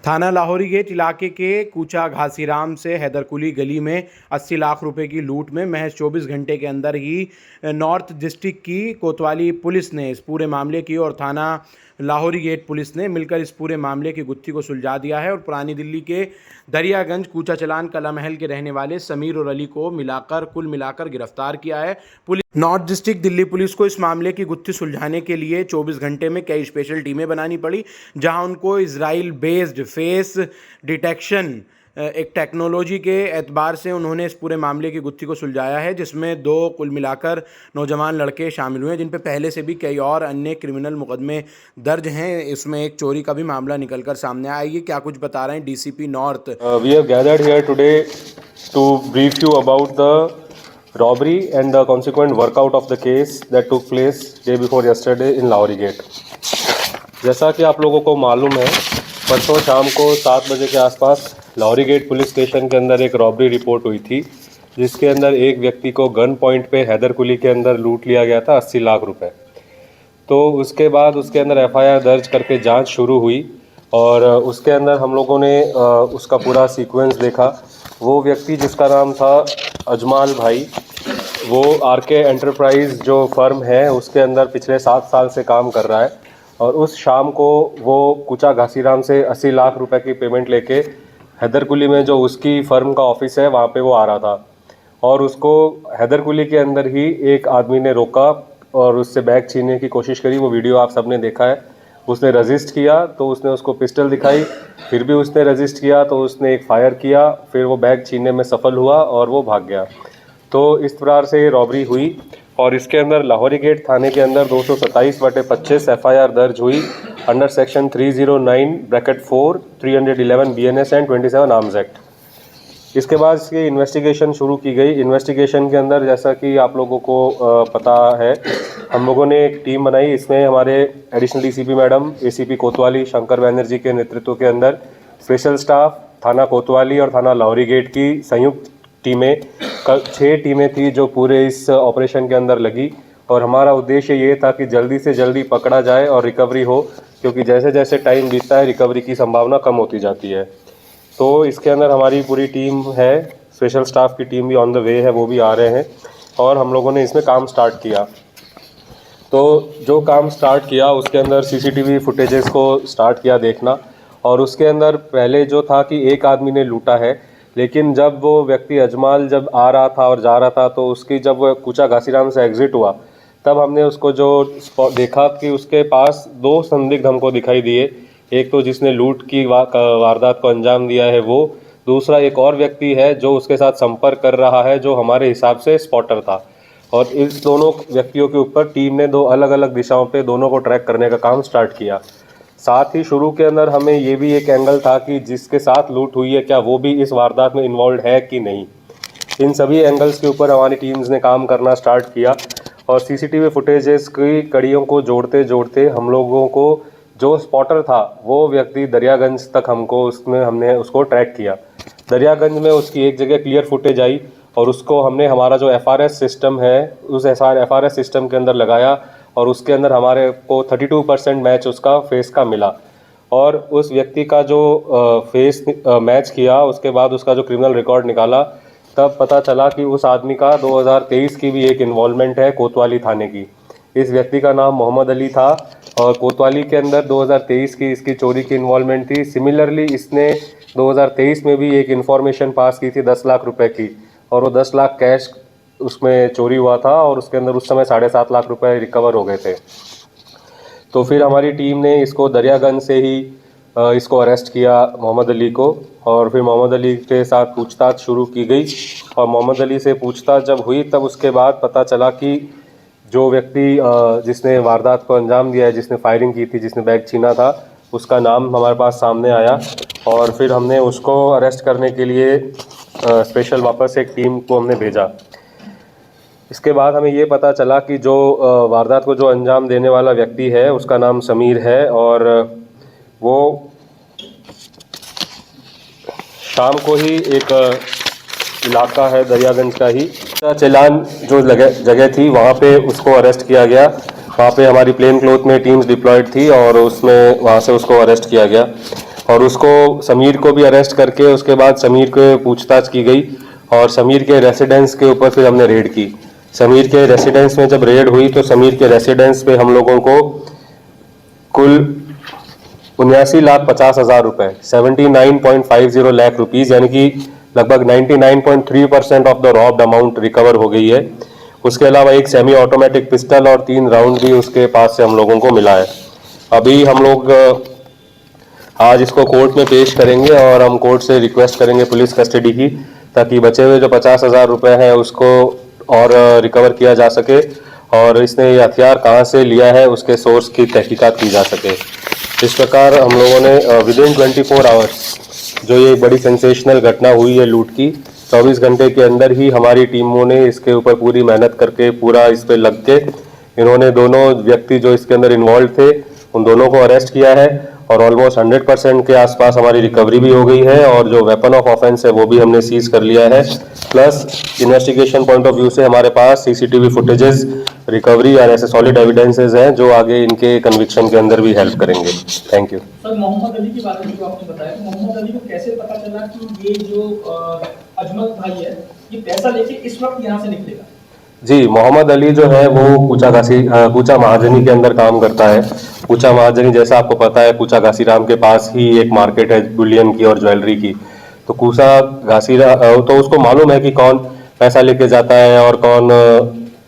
थाना लाहौरी गेट इलाके के कूचा घासीराम से हैदरकुली गली में 80 लाख रुपए की लूट में महज 24 घंटे के अंदर ही नॉर्थ डिस्ट्रिक्ट की कोतवाली पुलिस ने इस पूरे मामले की और थाना लाहौरी गेट पुलिस ने मिलकर इस पूरे मामले की गुत्थी को सुलझा दिया है और पुरानी दिल्ली के दरियागंज कूचा चलान कला महल के रहने वाले समीर और अली को कुल मिलाकर गिरफ्तार किया है। Police north district Delhi police को इस मामले की गुत्थी सुलझाने के लिए 24 घंटे में कई स्पेशल टीमें बनानी पड़ी, जहां उनको इजराइल बेस्ड फेस डिटेक्शन एक टेक्नोलॉजी के एतबार से उन्होंने इस पूरे मामले की गुत्थी को सुलझाया है, जिसमें 2 कुल मिलाकर नौजवान लड़के शामिल हुए हैं, जिन पे पहले से भी कई और अन्य क्रिमिनल मुकदमे दर्ज हैं। इसमें एक चोरी का भी मामला निकलकर सामने आया। ये क्या कुछ बता रहे हैं DCP north. We have gathered here today to brief you about the robbery and the consequent workout of the case that took place day before yesterday in Lahori Gate. जैसा कि आप लोगों को मालूम है, परसों शाम को 7 बजे के आसपास लाहौरी गेट पुलिस स्टेशन के अंदर एक रॉबरी रिपोर्ट हुई थी, जिसके अंदर एक व्यक्ति को गन पॉइंट पे हैदरकुली के अंदर लूट लिया गया था 80 लाख रुपए। तो उसके बाद उसके अंदर एफआईआर दर्ज करके जांच शुरू हुई और उसके अंदर हम लोगों ने उसका पूरा सीक्वेंस देखा। वो व्यक्ति जिसका नाम था अजमाल भाई, वो आरके एंटरप्राइज जो फर्म है उसके अंदर पिछले 7 साल से काम कर रहा है और उस शाम को वो कूचा घासीराम से 80 लाख रुपए की पेमेंट लेके हैदरकुली में जो उसकी फर्म का ऑफिस है वहाँ पे वो आ रहा था और उसको हैदरकुली के अंदर ही एक आदमी ने रोका और उससे बैग छीनने की कोशिश करी। वो वीडियो आप सबने देखा है। उसने रजिस्ट किया तो उसने उसको पिस्टल दिखाई, फिर भी उसने रजिस्ट किया तो उसने एक फायर किया, फिर वो बैग छीनने में सफल हुआ और वो भाग गया। तो इस प्रकार से ये रॉबरी हुई और इसके अंदर लाहौरी गेट थाने के अंदर 227/25 एफआईआर दर्ज हुई under section 309(4), 311 BNS and 27 arms act. इसके बाद इसकी इन्वेस्टिगेशन शुरू की गई। इन्वेस्टिगेशन के अंदर जैसा कि आप लोगों को पता है, हम लोगों ने एक टीम बनाई। इसमें हमारे एडिशनल डीसीपी मैडम, एसीपी कोतवाली शंकर बैनर्जी के नेतृत्व के अंदर स्पेशल स्टाफ, थाना कोतवाली और थाना लाहौरी गेट की संयुक्त टीमें, 6 टीमें थी जो पूरे इस ऑपरेशन के अंदर लगी और हमारा उद्देश्य ये था कि जल्दी से जल्दी पकड़ा जाए और रिकवरी हो, क्योंकि जैसे जैसे टाइम बीतता है रिकवरी की संभावना कम होती जाती है। तो इसके अंदर हमारी पूरी टीम है, स्पेशल स्टाफ की टीम भी ऑन द वे है, वो भी आ रहे हैं और हम लोगों ने इसमें काम स्टार्ट किया। तो जो काम स्टार्ट किया उसके अंदर सीसीटीवी फुटेजेस को स्टार्ट किया देखना और उसके अंदर पहले जो था कि एक आदमी ने लूटा है, लेकिन जब वो व्यक्ति अजमाल जब आ रहा था और जा रहा था तो उसकी जब वो कूचा घासीराम से एग्जिट हुआ तब हमने उसको जो देखा कि उसके पास 2 संदिग्ध हमको दिखाई दिए। एक तो जिसने लूट की वारदात को अंजाम दिया है वो, दूसरा एक और व्यक्ति है जो उसके साथ संपर्क कर रहा है, जो हमारे हिसाब से स्पॉटर था। और इस दोनों व्यक्तियों के ऊपर टीम ने 2 अलग अलग दिशाओं पे दोनों को ट्रैक करने का काम स्टार्ट किया। साथ ही शुरू के अंदर हमें ये भी एक एंगल था कि जिसके साथ लूट हुई है क्या वो भी इस वारदात में इन्वॉल्व है कि नहीं। इन सभी एंगल्स के ऊपर हमारी टीम्स ने काम करना स्टार्ट किया और सीसीटीवी फुटेजेस की कड़ियों को जोड़ते जोड़ते हम लोगों को जो स्पॉटर था वो व्यक्ति दरियागंज तक हमने उसको ट्रैक किया। दरियागंज में उसकी एक जगह क्लियर फुटेज आई और उसको हमने हमारा जो एफआरएस सिस्टम है उस एफआरएस सिस्टम के अंदर लगाया और उसके अंदर हमारे को 32% मैच उसका फेस का मिला और उस व्यक्ति का जो फेस मैच किया उसके बाद उसका जो क्रिमिनल रिकॉर्ड निकाला तब पता चला कि उस आदमी का 2023 की भी एक इन्वॉल्वमेंट है कोतवाली थाने की। इस व्यक्ति का नाम मोहम्मद अली था और कोतवाली के अंदर 2023 की इसकी चोरी की इन्वॉल्वमेंट थी। सिमिलरली इसने 2023 में भी एक इन्फॉर्मेशन पास की थी 10 लाख रुपए की और वो 10 लाख कैश उसमें चोरी हुआ था और उसके अंदर उस समय 7.5 लाख रुपए रिकवर हो गए थे। तो फिर हमारी टीम ने इसको दरियागंज से ही इसको अरेस्ट किया मोहम्मद अली को और फिर मोहम्मद अली के साथ पूछताछ शुरू की गई और मोहम्मद अली से पूछताछ जब हुई तब उसके बाद पता चला कि जो व्यक्ति जिसने वारदात को अंजाम दिया है, जिसने फायरिंग की थी, जिसने बैग छीना था, उसका नाम हमारे पास सामने आया और फिर हमने उसको अरेस्ट करने के लिए स्पेशल वापस एक टीम को हमने भेजा। इसके बाद हमें ये पता चला कि जो वारदात को जो अंजाम देने वाला व्यक्ति है उसका नाम समीर है और वो शाम को ही एक इलाका है दरियागंज का ही चलान जो जगह थी वहाँ पे उसको अरेस्ट किया गया। वहाँ पे हमारी प्लेन क्लोथ में टीम्स डिप्लॉयड थी और उसमें वहाँ से उसको अरेस्ट किया गया। और उसको समीर को भी अरेस्ट करके उसके बाद समीर को पूछताछ की गई और समीर के रेसिडेंस के ऊपर फिर हमने रेड की। समीर के रेसिडेंस में जब रेड हुई तो समीर के रेसिडेंस पे हम लोगों को कुल 79,50,000 रुपए 79.50 लाख रुपीज यानी कि लगभग 99.3% of the robbed amount recover हो गई है। उसके अलावा एक सेमी ऑटोमेटिक पिस्टल और 3 राउंड भी उसके पास से हम लोगों को मिला है। अभी हम लोग आज इसको कोर्ट में पेश करेंगे और हम कोर्ट से रिक्वेस्ट करेंगे पुलिस कस्टडी की, ताकि बचे हुए जो 50,000 रुपए हैं उसको और रिकवर किया जा सके और इसने ये हथियार कहाँ से लिया है उसके सोर्स की तहकीकात की जा सके। इस प्रकार हम लोगों ने विदिन 24 आवर्स जो ये बड़ी सेंसेशनल घटना हुई है लूट की, 24 घंटे के अंदर ही हमारी टीमों ने इसके ऊपर पूरी मेहनत करके पूरा इस पे लग के इन्होंने दोनों व्यक्ति जो इसके अंदर इन्वॉल्व थे उन दोनों को अरेस्ट किया है और ऑलमोस्ट 100% के आसपास हमारी रिकवरी भी हो गई है और जो वेपन ऑफ ऑफेंस है वो भी हमने सीज कर लिया है। Plus investigation point of view से हमारे पास सीसीटीवी फुटेजेस रिकवरी और ऐसे सॉलिड एविडेंसेस हैं जो आगे इनके कन्विक्शन के अंदर भी हेल्प करेंगे। Thank you. Sir, Mohammad Ali के बारे में जो आपने बताया, मोहम्मद अली को कैसे पता चला कि ये जो अजमल भाई है ये पैसा लेके इस वक्त यहाँ से निकलेगा? जी, मोहम्मद अली जो है वो कूचा महाजनी के अंदर काम करता है। कूचा महाजनी जैसा आपको पता है कूचा घासीराम के पास ही एक मार्केट है बुलियन की और ज्वेलरी की। तो कूचा घासीराम तो उसको मालूम है कि कौन पैसा लेके जाता है और कौन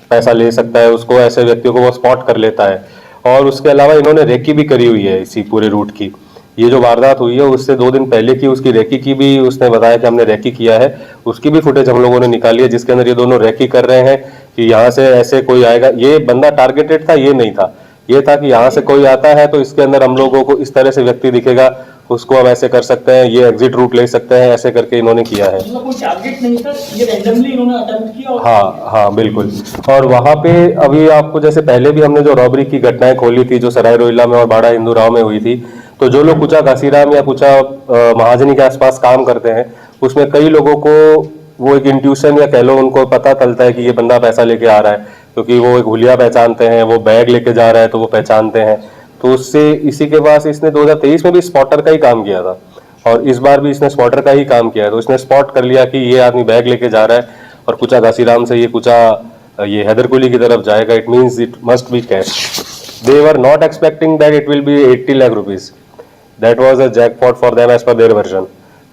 पैसा ले सकता है, उसको ऐसे व्यक्तियों को वो स्पॉट कर लेता है। और उसके अलावा इन्होंने रेकी भी करी हुई है इसी पूरे रूट की। ये जो वारदात हुई है उससे 2 दिन पहले की उसकी रेकी की भी उसने बताया कि हमने रेकी किया है, उसकी भी फुटेज हम लोगों ने निकाली है जिसके अंदर ये दोनों रेकी कर रहे हैं कि यहाँ से ऐसे कोई आएगा। ये बंदा टारगेटेड था, ये नहीं था, ये था कि यहाँ से कोई आता है तो इसके अंदर हम लोगों को इस तरह से व्यक्ति दिखेगा, उसको हम ऐसे कर सकते हैं, ये एग्जिट रूट ले सकते हैं, ऐसे करके इन्होंने किया है। मतलब कोई टारगेट नहीं था, ये रैंडमली इन्होंने अटेम्प्ट किया और हाँ बिल्कुल। और वहाँ पे अभी आपको जैसे पहले भी हमने जो रॉबरी की घटनाएं खोली थी जो सराय रोहिल्ला में और बाड़ा हिंदू राव में हुई थी, तो जो लोग कूचा घासीराम या कूचा महाजनी के आसपास काम करते हैं उसमें कई लोगों को वो एक इंट्यूशन या कह लो उनको पता चलता है कि ये बंदा पैसा लेके आ रहा है, क्योंकि वो एक हुलिया पहचानते हैं, वो बैग लेके जा रहा है तो वो पहचानते हैं। तो उससे इसी के पास इसने 2023 में भी स्पॉटर का ही काम किया था और इस बार भी इसने स्पॉटर का ही काम किया है। तो इसने स्पॉट कर लिया कि ये आदमी बैग लेके जा रहा है और कूचा घासीराम से ये हैदरकुली की तरफ जाएगा, it means it must be cash. They were not expecting that it will be 80 lakh rupees, that was a jackpot for them as per their version,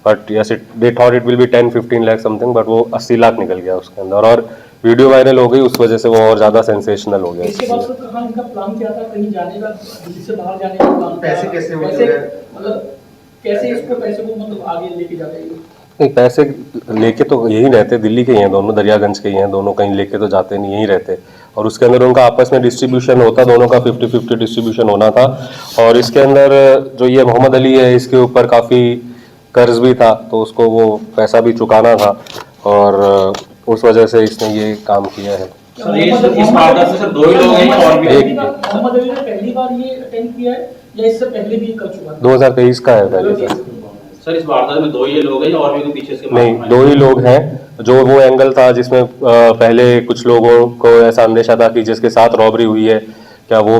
but yes they thought it will be 10-15 lakh something, but वो 80 लाख निकल गया उसके अंदर और video viral हो गई, उस वजह से वो और ज्यादा सेंसेशनल हो गया। इसके बाद कहाँ इनका प्लान क्या था, कहीं जाने का, दिल्ली से बाहर जाने का प्लान? पैसे कैसे मतलब कैसे इसको पैसे को मतलब आगे लेके जाते हैं? नहीं, पैसे लेके तो यही रहते, दिल्ली के ही हैं दोनों, दरियागंज के ही हैं दोनों, कहीं लेके तो जाते नहीं, यहीं रहते। और उसके अंदर उनका आपस में डिस्ट्रीब्यूशन होता, दोनों का 50-50 डिस्ट्रीब्यूशन होना था। और इसके अंदर जो ये मोहम्मद अली है इसके ऊपर काफ़ी कर्ज भी था, तो उसको वो पैसा भी चुकाना था और उस वजह से इसने ये काम किया है। इस वारदात में सर 2 ही लोग हैं और भी मोहम्मद अली ने पहली बार ये अटेम्प्ट किया है या इससे पहले भी कर चुका है? 2023 का है पहले सर। इस वारदात में 2 ही लोग हैं और भी कोई पीछे से? नहीं, 2 ही लोग हैं। जो वो एंगल था जिसमें पहले कुछ लोगों को ऐसा अंदेशा था कि जिसके साथ रॉबरी हुई है क्या वो